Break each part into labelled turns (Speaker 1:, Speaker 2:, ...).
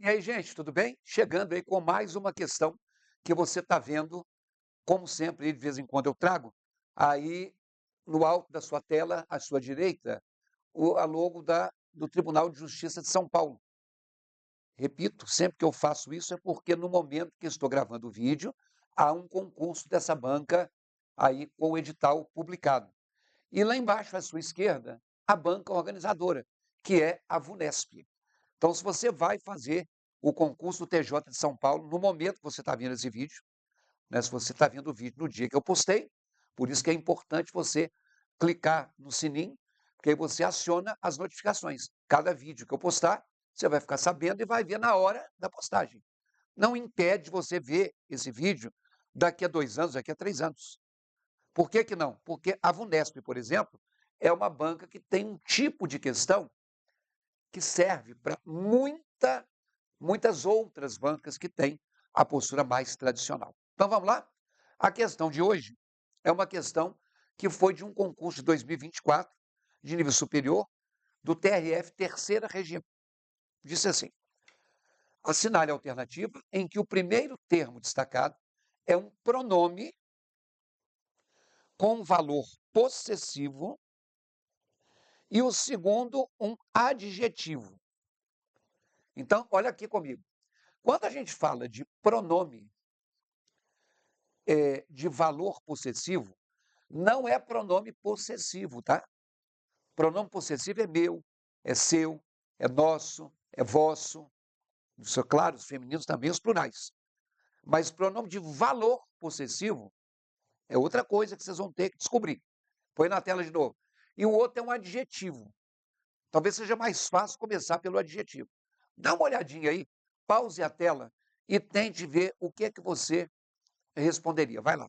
Speaker 1: E aí, gente, tudo bem? Chegando aí com mais uma questão que você está vendo, como sempre, de vez em quando eu trago, aí no alto da sua tela, à sua direita, a logo do Tribunal de Justiça de São Paulo. Repito, sempre que eu faço isso é porque no momento que estou gravando o vídeo, há um concurso dessa banca aí com o edital publicado. E lá embaixo, à sua esquerda, a banca organizadora, que é a VUNESP. Então, se você vai fazer o concurso do TJ de São Paulo, no momento que você está vendo esse vídeo, né, se você está vendo o vídeo no dia que eu postei, por isso que é importante você clicar no sininho, porque aí você aciona as notificações. Cada vídeo que eu postar, você vai ficar sabendo e vai ver na hora da postagem. Não impede você ver esse vídeo daqui a 2 anos, daqui a 3 anos. Por que que não? Porque a VUNESP, por exemplo, é uma banca que tem um tipo de questão que serve para muitas outras bancas que têm a postura mais tradicional. Então vamos lá? A questão de hoje é uma questão que foi de um concurso de 2024, de nível superior, do TRF Terceira Região. Disse assim: assinale a alternativa em que o primeiro termo destacado é um pronome com valor possessivo e o segundo um adjetivo. Então, olha aqui comigo. Quando a gente fala de pronome de valor possessivo, não é pronome possessivo, tá? Pronome possessivo é meu, é seu, é nosso, é vosso. Isso é claro, os femininos também, os plurais. Mas pronome de valor possessivo é outra coisa que vocês vão ter que descobrir. Põe na tela de novo. E o outro é um adjetivo. Talvez seja mais fácil começar pelo adjetivo. Dá uma olhadinha aí, pause a tela e tente ver o que é que você responderia. Vai lá.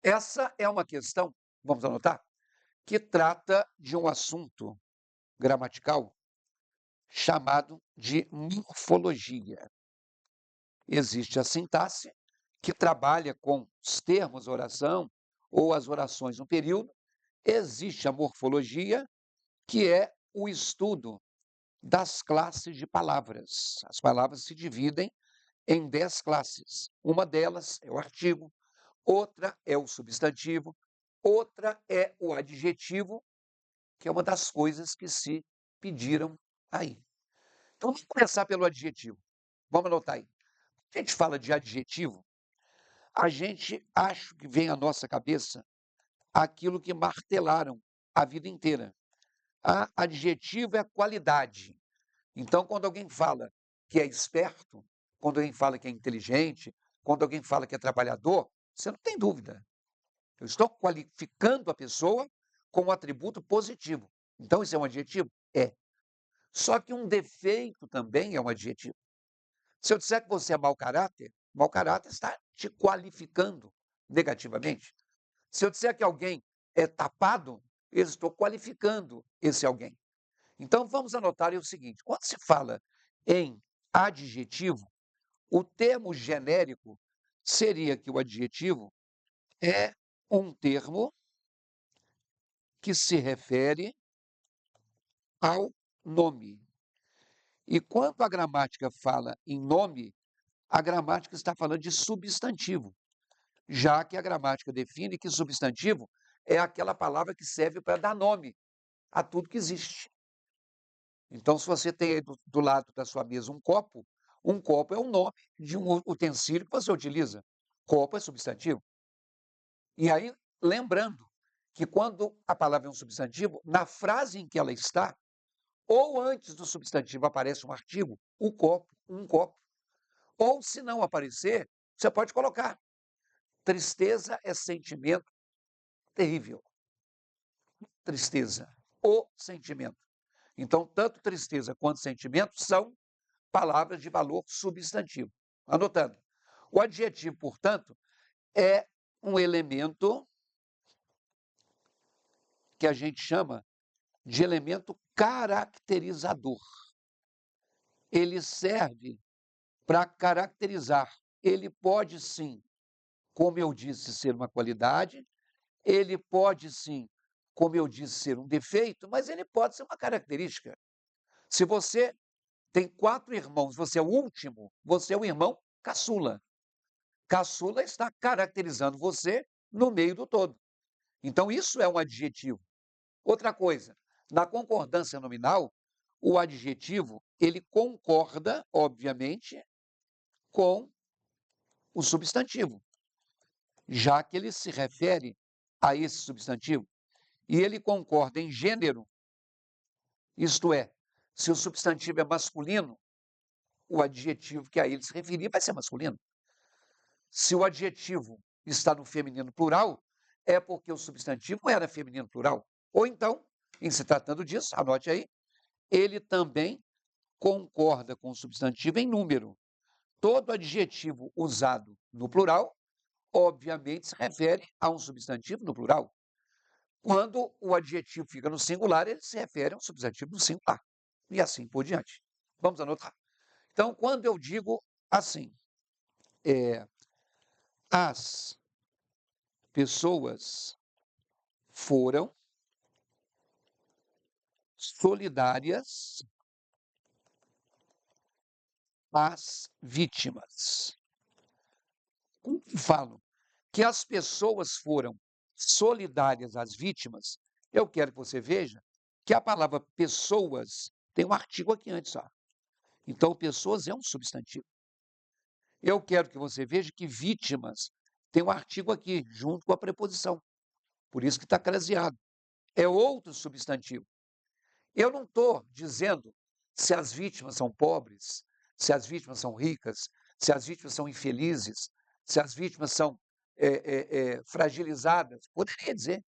Speaker 1: Essa é uma questão, vamos anotar, que trata de um assunto gramatical chamado de morfologia. Existe a sintaxe, que trabalha com os termos oração ou as orações no período. Existe a morfologia, que é o estudo das classes de palavras. As palavras se dividem em 10 classes. Uma delas é o artigo, outra é o substantivo, outra é o adjetivo, que é uma das coisas que se pediram aí. Então, vamos começar pelo adjetivo. Vamos anotar aí. A gente fala de adjetivo, a gente acha que vem à nossa cabeça aquilo que martelaram a vida inteira. Adjetivo é qualidade. Então, quando alguém fala que é esperto, quando alguém fala que é inteligente, quando alguém fala que é trabalhador, você não tem dúvida. Eu estou qualificando a pessoa com um atributo positivo. Então, isso é um adjetivo? É. Só que um defeito também é um adjetivo. Se eu disser que você é mau caráter está te qualificando negativamente. Se eu disser que alguém é tapado, eu estou qualificando esse alguém. Então, vamos anotar aí o seguinte: quando se fala em adjetivo, o termo genérico seria que o adjetivo é um termo que se refere ao nome. E quando a gramática fala em nome, a gramática está falando de substantivo, já que a gramática define que substantivo é aquela palavra que serve para dar nome a tudo que existe. Então, se você tem aí do lado da sua mesa um copo é o nome de um utensílio que você utiliza. Copo é substantivo. E aí, lembrando que quando a palavra é um substantivo, na frase em que ela está, ou antes do substantivo aparece um artigo, o copo, um copo. Ou se não aparecer, você pode colocar: tristeza é sentimento terrível. Tristeza, o sentimento. Então, tanto tristeza quanto sentimento são palavras de valor substantivo. Anotando. O adjetivo, portanto, é um elemento que a gente chama de elemento caracterizador. Ele serve para caracterizar. Ele pode sim, como eu disse, ser uma qualidade, ele pode sim como eu disse, ser um defeito, mas ele pode ser uma característica. Se você tem 4 irmãos, você é o último, você é o irmão caçula. Caçula está caracterizando você no meio do todo. Então, isso é um adjetivo. Outra coisa, na concordância nominal, o adjetivo, ele concorda, obviamente, com o substantivo, já que ele se refere a esse substantivo. E ele concorda em gênero, isto é, se o substantivo é masculino, o adjetivo que a ele se referir vai ser masculino. Se o adjetivo está no feminino plural, é porque o substantivo era feminino plural. Ou então, em se tratando disso, anote aí, ele também concorda com o substantivo em número. Todo adjetivo usado no plural, obviamente, se refere a um substantivo no plural. Quando o adjetivo fica no singular, ele se refere a um substantivo no singular. E assim por diante. Vamos anotar. Então, quando eu digo assim, as pessoas foram solidárias às vítimas. Quando falo que as pessoas foram solidárias às vítimas, eu quero que você veja que a palavra pessoas tem um artigo aqui antes. Ó. Então, pessoas é um substantivo. Eu quero que você veja que vítimas tem um artigo aqui, junto com a preposição. Por isso que está craseado. É outro substantivo. Eu não estou dizendo se as vítimas são pobres, se as vítimas são ricas, se as vítimas são infelizes, se as vítimas são fragilizadas. Poderia dizer.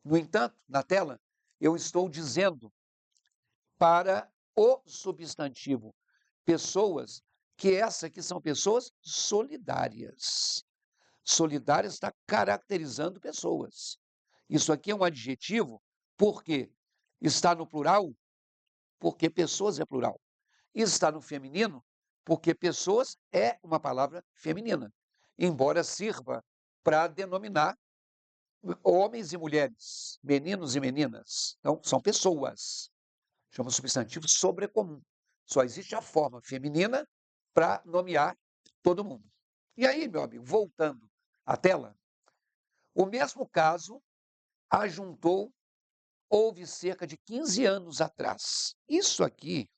Speaker 1: No entanto, na tela, eu estou dizendo para o substantivo pessoas, que essa aqui são pessoas solidárias. Solidárias está caracterizando pessoas. Isso aqui é um adjetivo, porque está no plural, porque pessoas é plural. E está no feminino, porque pessoas é uma palavra feminina, embora sirva para denominar homens e mulheres, meninos e meninas. Então, são pessoas. Chama substantivo sobrecomum. Só existe a forma feminina para nomear todo mundo. E aí, meu amigo, voltando à tela, o mesmo caso ajuntou, houve cerca de 15 anos atrás. Isso aqui,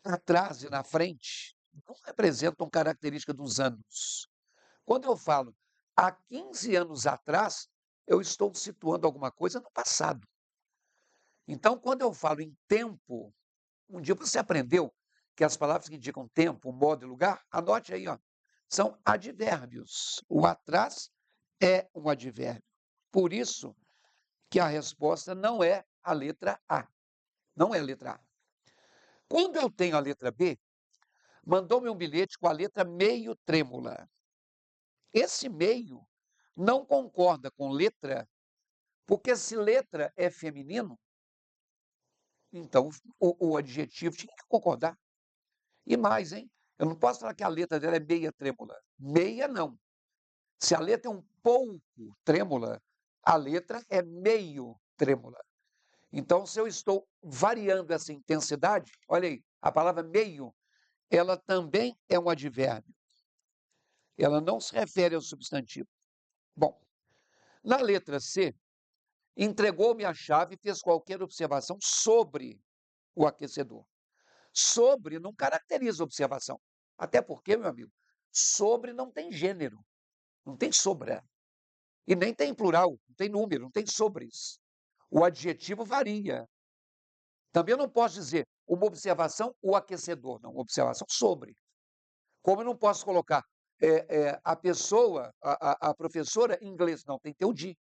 Speaker 1: atrás e na frente, não representam característica dos anos. Quando eu falo há 15 anos atrás, eu estou situando alguma coisa no passado. Então, quando eu falo em tempo, um dia você aprendeu que as palavras que indicam tempo, modo e lugar, anote aí, ó, são advérbios. O atrás é um advérbio. Por isso que a resposta não é a letra A. Não é a letra A. Quando eu tenho a letra B, mandou-me um bilhete com a letra meio trêmula. Esse meio não concorda com letra, porque se letra é feminino, então o adjetivo tinha que concordar. E mais, hein? Eu não posso falar que a letra dela é meia trêmula. Meia não. Se a letra é um pouco trêmula, a letra é meio trêmula. Então, se eu estou variando essa intensidade, olha aí, a palavra meio, ela também é um advérbio. Ela não se refere ao substantivo. Bom, na letra C, entregou-me a chave e fez qualquer observação sobre o aquecedor. Sobre não caracteriza observação. Até porque, meu amigo, sobre não tem gênero, não tem sobra. E nem tem plural, não tem número, não tem sobres. O adjetivo varia. Também eu não posso dizer uma observação, o aquecedor. Não, uma observação sobre. Como eu não posso colocar a pessoa, a professora em inglês, não, tem que ter o de.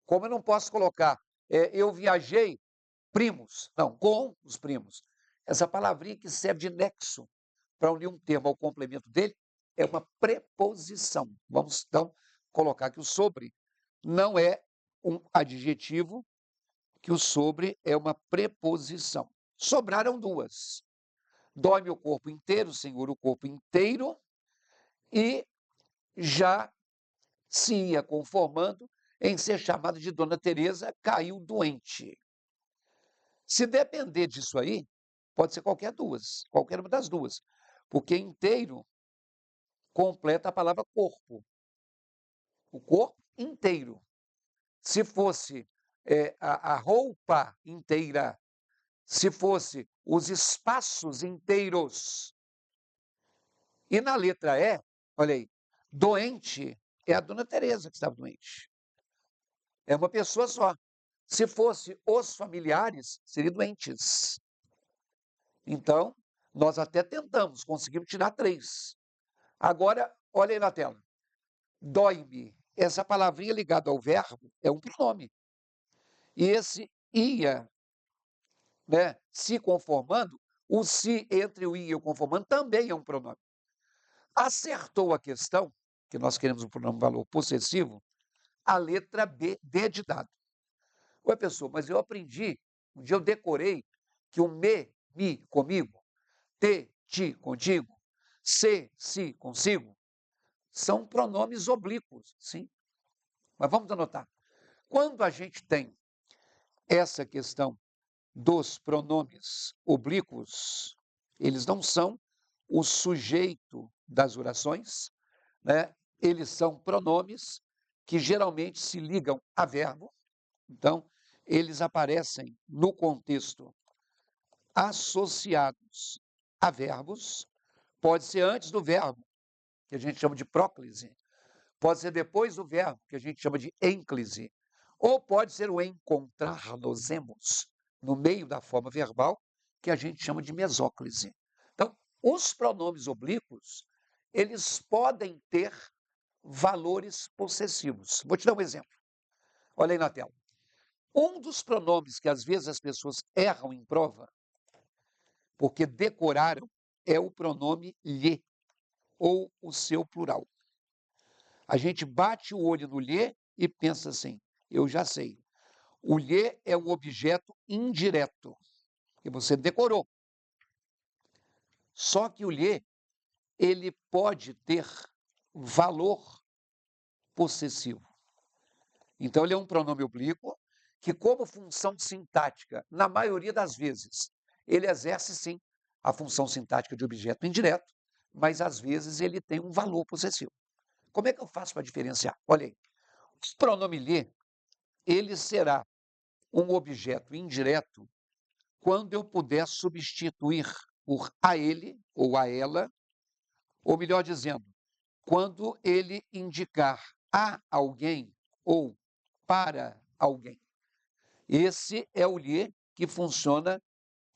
Speaker 1: Como eu não posso colocar eu viajei, primos, não, com os primos. Essa palavrinha que serve de nexo para unir um termo ao complemento dele é uma preposição. Vamos, então, colocar que o sobre não é um adjetivo, que o sobre é uma preposição. Sobraram duas. Dói-me o corpo inteiro, Senhor, o corpo inteiro, e já se ia conformando em ser chamada de Dona Teresa caiu doente. Se depender disso aí, pode ser qualquer uma das duas, porque inteiro completa a palavra corpo, o corpo inteiro. Se fosse a roupa inteira, se fosse os espaços inteiros. E na letra E, olha aí, doente é a Dona Teresa que estava doente. É uma pessoa só. Se fosse os familiares, seria doentes. Então, nós até tentamos, conseguimos tirar 3. Agora, olha aí na tela. Dói-me. Essa palavrinha ligada ao verbo é um pronome. E esse ia, né, se conformando, o se entre o ia e o conformando também é um pronome. Acertou a questão, que nós queremos um pronome valor possessivo, a letra B, D de dado. Oi, pessoal, mas eu aprendi, um dia eu decorei que o me, comigo, te, ti, contigo, se, si, consigo, são pronomes oblíquos, sim. Mas vamos anotar. Quando a gente tem essa questão dos pronomes oblíquos, eles não são o sujeito das orações, né? Eles são pronomes que geralmente se ligam a verbo, então eles aparecem no contexto associados a verbos, pode ser antes do verbo, que a gente chama de próclise, pode ser depois do verbo, que a gente chama de ênclise, ou pode ser o encontrar-nos-emos, no meio da forma verbal, que a gente chama de mesóclise. Então, os pronomes oblíquos, eles podem ter valores possessivos. Vou te dar um exemplo. Olha aí na tela. Um dos pronomes que às vezes as pessoas erram em prova, porque decoraram, é o pronome lhe, ou o seu plural. A gente bate o olho no lhe e pensa assim, eu já sei. O lhe é um objeto indireto, que você decorou. Só que o lhe, ele pode ter valor possessivo. Então, ele é um pronome oblíquo que, como função sintática, na maioria das vezes, ele exerce, sim, a função sintática de objeto indireto, mas, às vezes, ele tem um valor possessivo. Como é que eu faço para diferenciar? Olha aí, o pronome lhe, ele será um objeto indireto quando eu puder substituir por a ele ou a ela, ou melhor dizendo, quando ele indicar a alguém ou para alguém. Esse é o lhe que funciona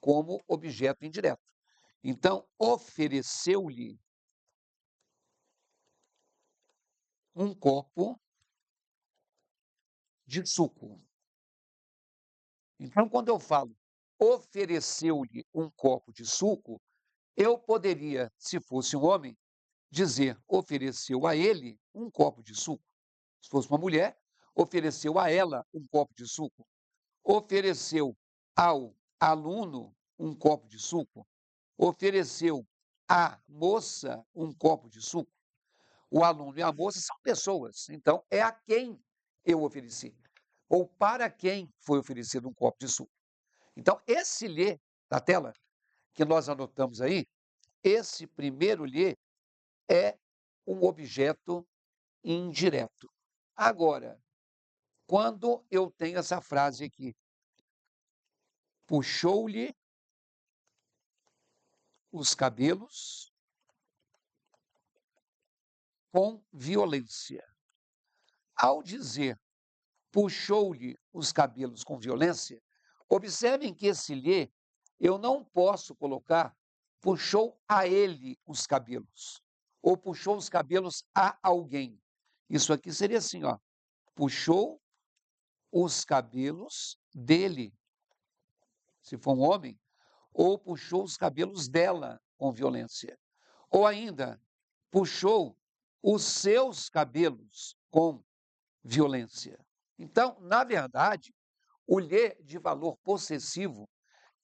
Speaker 1: como objeto indireto. Então, ofereceu-lhe um copo de suco. Então, quando eu falo ofereceu-lhe um copo de suco, eu poderia, se fosse um homem, dizer ofereceu a ele um copo de suco. Se fosse uma mulher, ofereceu a ela um copo de suco. Ofereceu ao aluno um copo de suco. Ofereceu à moça um copo de suco. O aluno e a moça são pessoas, então é a quem eu ofereci, ou para quem foi oferecido um copo de suco. Então, esse lhe da tela, que nós anotamos aí, esse primeiro lhe é um objeto indireto. Agora, quando eu tenho essa frase aqui, puxou-lhe os cabelos com violência. Ao dizer puxou-lhe os cabelos com violência, observem que esse lhe eu não posso colocar puxou a ele os cabelos, ou puxou os cabelos a alguém. Isso aqui seria assim, ó, puxou os cabelos dele, se for um homem, ou puxou os cabelos dela com violência. Ou ainda, puxou os seus cabelos com violência. Então, na verdade, o lhe de valor possessivo,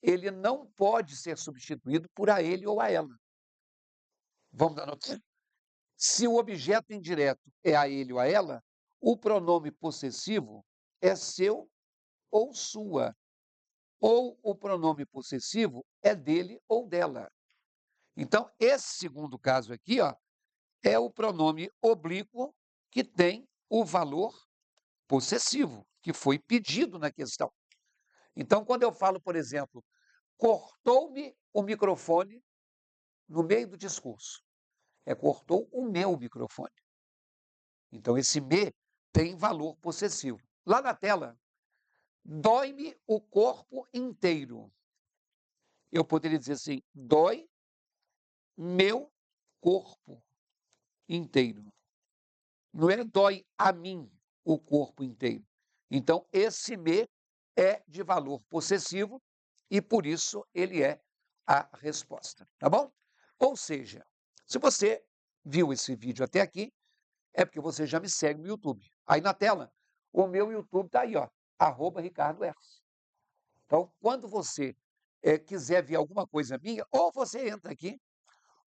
Speaker 1: ele não pode ser substituído por a ele ou a ela. Vamos anotar? Se o objeto indireto é a ele ou a ela, o pronome possessivo é seu ou sua, ou o pronome possessivo é dele ou dela. Então, esse segundo caso aqui, ó, é o pronome oblíquo que tem o valor possessivo, que foi pedido na questão. Então, quando eu falo, por exemplo, cortou-me o microfone no meio do discurso, cortou o meu microfone. Então, esse me tem valor possessivo. Lá na tela, dói-me o corpo inteiro. Eu poderia dizer assim, dói meu corpo inteiro. Não é dói a mim o corpo inteiro. Então, esse me é de valor possessivo e, por isso, ele é a resposta. Tá bom? Ou seja, se você viu esse vídeo até aqui, é porque você já me segue no YouTube. Aí na tela, o meu YouTube está aí, ó, @Ricardo Erce. Então, quando você quiser ver alguma coisa minha, ou você entra aqui,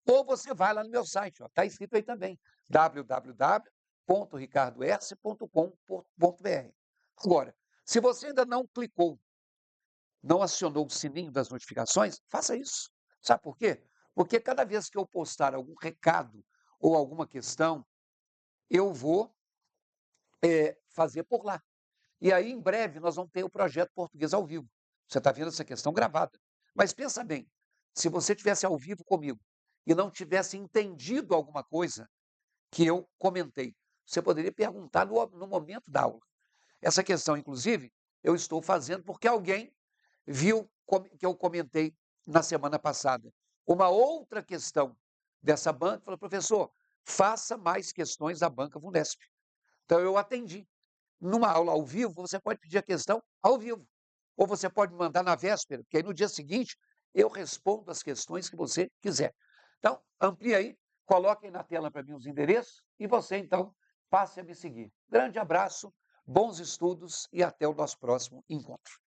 Speaker 1: ou você vai lá no meu site, está escrito aí também, www.ricardoerce.com.br. Agora, se você ainda não clicou, não acionou o sininho das notificações, faça isso. Sabe por quê? Porque cada vez que eu postar algum recado ou alguma questão, eu vou fazer por lá. E aí, em breve, nós vamos ter o projeto Português ao Vivo. Você está vendo essa questão gravada. Mas pensa bem, se você tivesse ao vivo comigo e não tivesse entendido alguma coisa que eu comentei, você poderia perguntar no momento da aula. Essa questão, inclusive, eu estou fazendo porque alguém viu que eu comentei na semana passada. Uma outra questão dessa banca, falou, professor, faça mais questões da banca Vunesp. Então, eu atendi. Numa aula ao vivo, você pode pedir a questão ao vivo. Ou você pode mandar na véspera, porque aí no dia seguinte eu respondo as questões que você quiser. Então, amplie aí, coloque aí na tela para mim os endereços e você, então, passe a me seguir. Grande abraço, bons estudos e até o nosso próximo encontro.